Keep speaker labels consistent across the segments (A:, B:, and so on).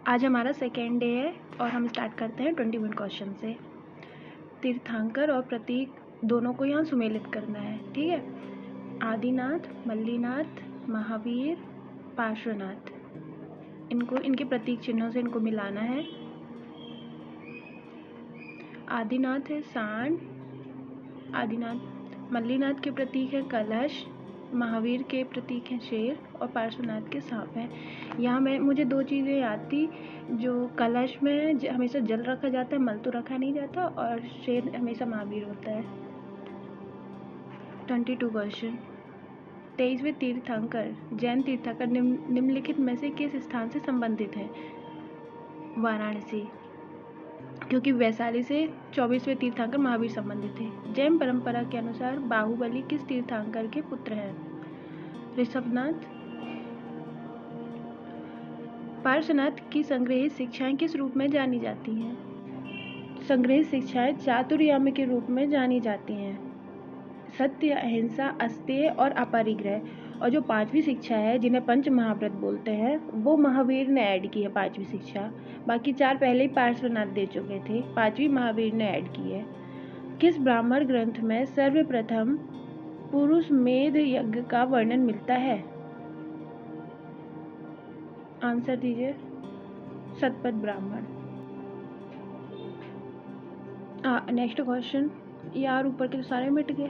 A: आज हमारा second day है और हम स्टार्ट करते हैं 21 क्वेश्चन से। तीर्थंकर और प्रतीक दोनों को यहाँ सुमेलित करना है, ठीक है। आदिनाथ, मल्लीनाथ, महावीर, पार्श्वनाथ, इनको इनके प्रतीक चिन्हों से इनको मिलाना है। आदिनाथ है सांड, आदिनाथ मल्लीनाथ के प्रतीक है कलश, महावीर के प्रतीक हैं शेर और पार्श्वनाथ के सांप हैं। यहाँ मुझे दो चीज़ें याद थी, जो कलश में हमेशा जल रखा जाता है, मल तो रखा नहीं जाता, और शेर हमेशा महावीर होता है। 22 क्वेश्चन। 23वें तीर्थंकर जैन तीर्थंकर निम्नलिखित में से किस स्थान से संबंधित है? वाराणसी, क्योंकि वैशाली से 24वें तीर्थंकर महावीर संबंधित थे। जैन परंपरा के अनुसार बाहुबली किस तीर्थंकर के पुत्र हैं? ऋषभनाथ। पार्श्वनाथ की संग्रहित शिक्षाएं किस रूप में जानी जाती हैं? संग्रहित शिक्षाएं चातुर्याम के रूप में जानी जाती हैं। सत्य, अहिंसा, अस्तेय और अपरिग्रह। और जो पांचवी शिक्षा है, जिन्हें पंच महाव्रत बोलते हैं, वो महावीर ने ऐड की है पांचवी शिक्षा। बाकी चार पहले ही पार्श्वनाथ दे चुके थे, पांचवी महावीर ने ऐड की है। किस ब्राह्मण ग्रंथ में सर्वप्रथम पुरुष मेध यज्ञ का वर्णन मिलता है? आंसर दीजिए। शतपथ ब्राह्मण। Next question. यार ऊपर के तो सारे मिट गए,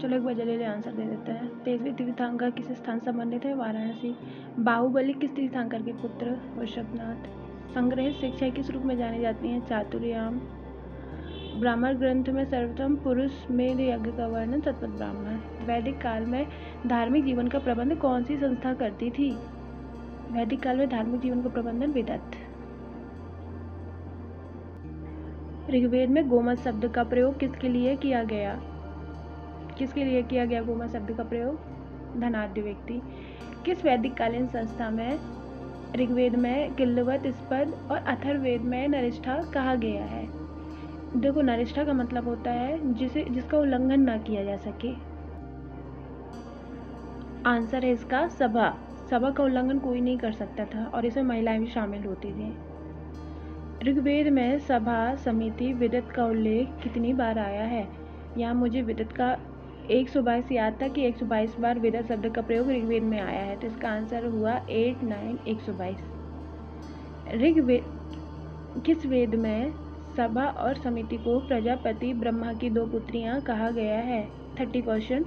A: चलो एक बार जल्दी आंसर दे देते हैं। 23वें तीर्थंकर किस स्थान से संबंधित है? वाराणसी। बाहुबली किस तीर्थंकर के पुत्र? ऋषभनाथ। संग्रहित शिक्षा किस रूप में जानी जाती हैं? चातुर्याम। ब्राह्मण ग्रंथ में सर्वप्रथम पुरुष मेध यज्ञ का वर्णन शतपथ ब्राह्मण। वैदिक काल में धार्मिक जीवन का प्रबंध कौन सी संस्था करती थी? वैदिक काल में धार्मिक जीवन का प्रबंधन विदत। ऋग्वेद में गोमत शब्द का प्रयोग किसके लिए किया गया? किसके लिए किया गया गोमत शब्द का प्रयोग? धनाढ्य व्यक्ति। किस वैदिक कालीन संस्था में ऋग्वेद में किल्लवत, स्पद और अथर्ववेद में नरिष्ठा कहा गया है? देखो, नरिष्ठा का मतलब होता है जिसका उल्लंघन ना किया जा सके। आंसर है इसका सभा। सभा का उल्लंघन कोई नहीं कर सकता था और इसमें महिलाएं भी शामिल होती थी। ऋग्वेद में सभा, समिति, विदत का उल्लेख कितनी बार आया है? यहाँ मुझे विदत का 122 याद था कि 122 बार विदत शब्द का प्रयोग ऋग्वेद में आया है, तो इसका आंसर हुआ 8, 9, 122। ऋग्वेद किस वेद में सभा और समिति को प्रजापति ब्रह्मा की दो पुत्रियां कहा गया है? 30 क्वेश्चन।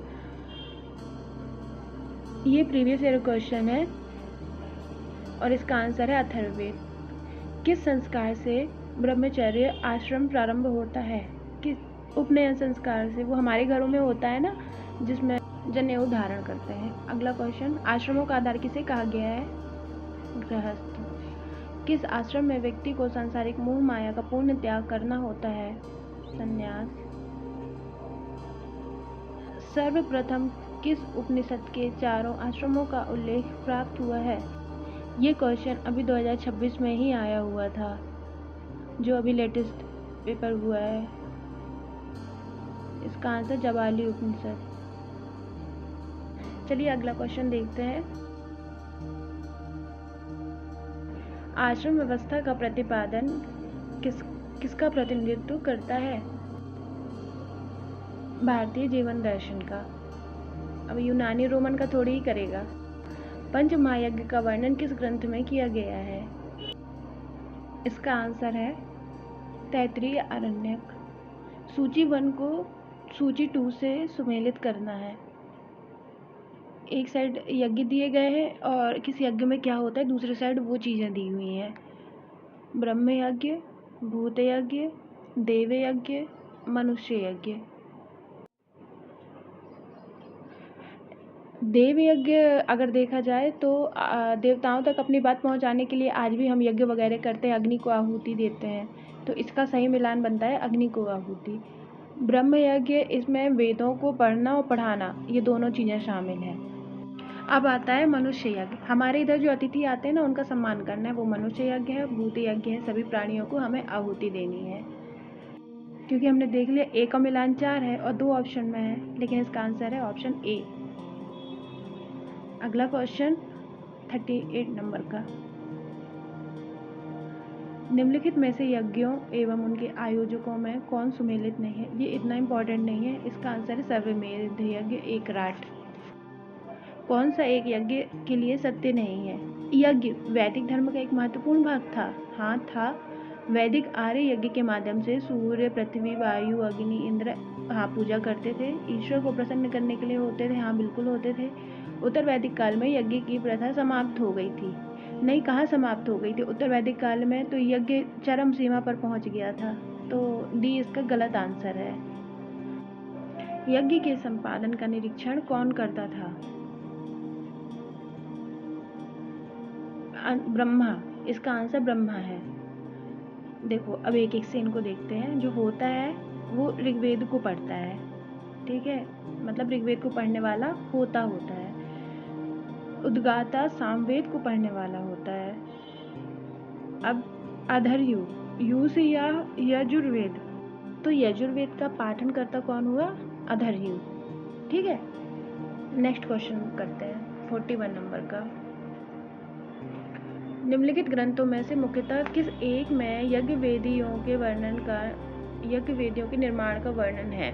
A: ये प्रीवियस ईयर क्वेश्चन है और इसका आंसर है अथर्ववेद। किस संस्कार से ब्रह्मचर्य आश्रम प्रारंभ होता है? किस उपनयन संस्कार से? वो हमारे घरों में होता है ना, जिसमें जनेऊ धारण करते हैं। अगला क्वेश्चन। आश्रमों का आधार किसे कहा गया है? गृहस्थ। किस आश्रम में व्यक्ति को सांसारिक मोह माया का पूर्ण त्याग करना होता है? संन्यास। सर्वप्रथम किस उपनिषद के चारों आश्रमों का उल्लेख प्राप्त हुआ है? ये क्वेश्चन अभी 2026 में ही आया हुआ था, जो अभी लेटेस्ट पेपर हुआ है। इसका आंसर जवाली उपनिषद। चलिए अगला क्वेश्चन देखते हैं। आश्रम व्यवस्था का प्रतिपादन किसका प्रतिनिधित्व करता है? भारतीय जीवन दर्शन का। अब यूनानी रोमन का थोड़ी ही करेगा। पंच महायज्ञ का वर्णन किस ग्रंथ में किया गया है? इसका आंसर है तैत्तिरीय आरण्यक। सूची 1 को सूची 2 से सुमेलित करना है। एक साइड यज्ञ दिए गए हैं और किस यज्ञ में क्या होता है, दूसरी साइड वो चीज़ें दी हुई हैं। ब्रह्म यज्ञ, भूत यज्ञ, देव यज्ञ, मनुष्य यज्ञ। देव यज्ञ अगर देखा जाए तो देवताओं तक अपनी बात पहुंचाने के लिए आज भी हम यज्ञ वगैरह करते हैं, अग्नि को आहुति देते हैं, तो इसका सही मिलान बनता है अग्नि को आहुति। ब्रह्म यज्ञ, इसमें वेदों को पढ़ना और पढ़ाना, ये दोनों चीज़ें शामिल हैं। अब आता है मनुष्य यज्ञ। हमारे इधर जो अतिथि आते हैं ना, उनका सम्मान करना है, वो मनुष्य यज्ञ है। भूत यज्ञ है, सभी प्राणियों को हमें आहुति देनी है। क्योंकि हमने देख लिया ए का मिलान 4 है और 2 ऑप्शन में है, लेकिन इसका आंसर है ऑप्शन ए। अगला क्वेश्चन 38 नंबर का। निम्नलिखित में से यज्ञों एवं उनके आयोजकों में कौन सुमेलित नहीं है? ये इतना इम्पोर्टेंट नहीं है। इसका आंसर है सर्वमेध यज्ञ एकराट। कौन सा एक यज्ञ के लिए सत्य नहीं है? यज्ञ वैदिक धर्म का एक महत्वपूर्ण भाग था। हाँ था। वैदिक आर्य यज्ञ के माध्यम से सूर्य, पृथ्वी, वायु, अग्नि, इंद्र पूजा करते थे। ईश्वर को प्रसन्न करने के लिए होते थे। हाँ, बिल्कुल होते थे। उत्तर वैदिक काल में यज्ञ की प्रथा समाप्त हो गई थी। नहीं, कहाँ समाप्त हो गई थी? उत्तर वैदिक काल में तो यज्ञ चरम सीमा पर पहुंच गया था। तो डी इसका गलत आंसर है। यज्ञ के संपादन का निरीक्षण कौन करता था? ब्रह्मा। इसका आंसर ब्रह्मा है। देखो, अब एक एक से इनको देखते हैं। जो होता है वो ऋग्वेद को पढ़ता है, ठीक है, मतलब ऋग्वेद को पढ़ने वाला होता है। उद्गाता सामवेद को पढ़ने वाला होता है। अब अधर्यु, यु से या यजुर्वेद, तो यजुर्वेद का पाठन करता कौन हुआ? अधर्यु, ठीक है। नेक्स्ट क्वेश्चन करते हैं 41 नंबर का। निम्नलिखित ग्रंथों में से मुख्यतः किस एक में यज्ञ वेदियों के निर्माण का वर्णन है?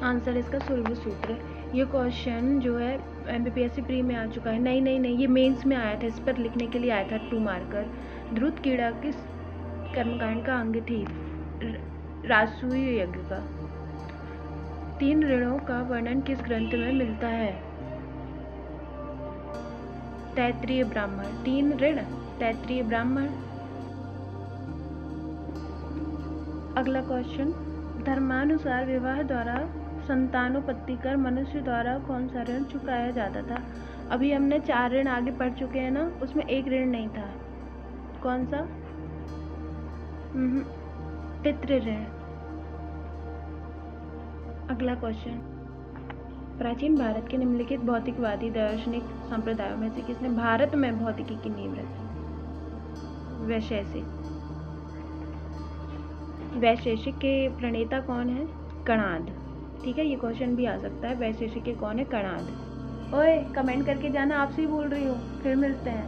A: आंसर इसका सूर्य सूत्र। ये क्वेश्चन जो है MPPSC प्री में आ चुका है। नहीं, ये मेंस में आया था। इस पर लिखने के लिए आया था 2 मार्कर। ध्रुत कीड़ा किस कर्मकांड का अंग थी? राजसूय यज्ञ का। 3 ऋणों का वर्णन किस ग्रंथ में मिलता है? तैत्तिरीय ब्राह्मण। 3 ऋण, तैत्तिरीय ब्राह्मण। अगला क्वेश्चन, धर्मानुसार विवाह द्वारा संतानोत्पत्ति कर मनुष्य द्वारा कौन सा ऋण चुकाया जाता था? अभी हमने 4 ऋण आगे पढ़ चुके हैं ना, उसमें एक ऋण नहीं था। कौन सा? पितृ ऋण। अगला क्वेश्चन, प्राचीन भारत के निम्नलिखित भौतिकवादी दार्शनिक संप्रदायों में से किसने भारत में भौतिकी की नींव रखी? वैशेषिक के प्रणेता कौन है? कणाद, ठीक है। ये क्वेश्चन भी आ सकता है। वैशेषिक के कौन है? कणाद। ओए, कमेंट करके जाना, आपसे ही बोल रही हूँ। फिर मिलते हैं।